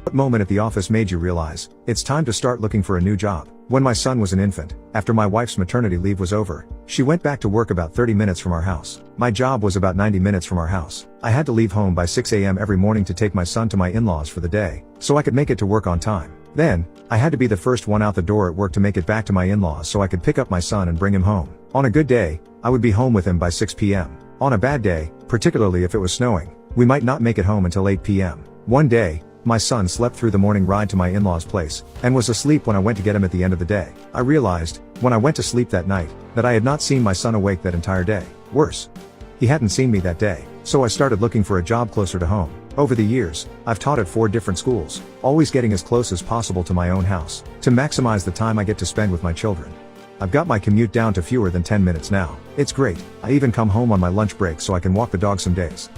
What moment at the office made you realize it's time to start looking for a new job? When my son was an infant, after my wife's maternity leave was over, she went back to work about 30 minutes from our house. My job was about 90 minutes from our house. I had to leave home by 6 a.m. every morning to take my son to my in-laws for the day, so I could make it to work on time. Then, I had to be the first one out the door at work to make it back to my in-laws so I could pick up my son and bring him home. On a good day, I would be home with him by 6 p.m. On a bad day, particularly if it was snowing, we might not make it home until 8 p.m. One day, my son slept through the morning ride to my in-laws' place, and was asleep when I went to get him at the end of the day. I realized, when I went to sleep that night, that I had not seen my son awake that entire day. Worse, he hadn't seen me that day, so I started looking for a job closer to home. Over the years, I've taught at 4 different schools, always getting as close as possible to my own house, to maximize the time I get to spend with my children. I've got my commute down to fewer than 10 minutes now. It's great. I even come home on my lunch break so I can walk the dog some days.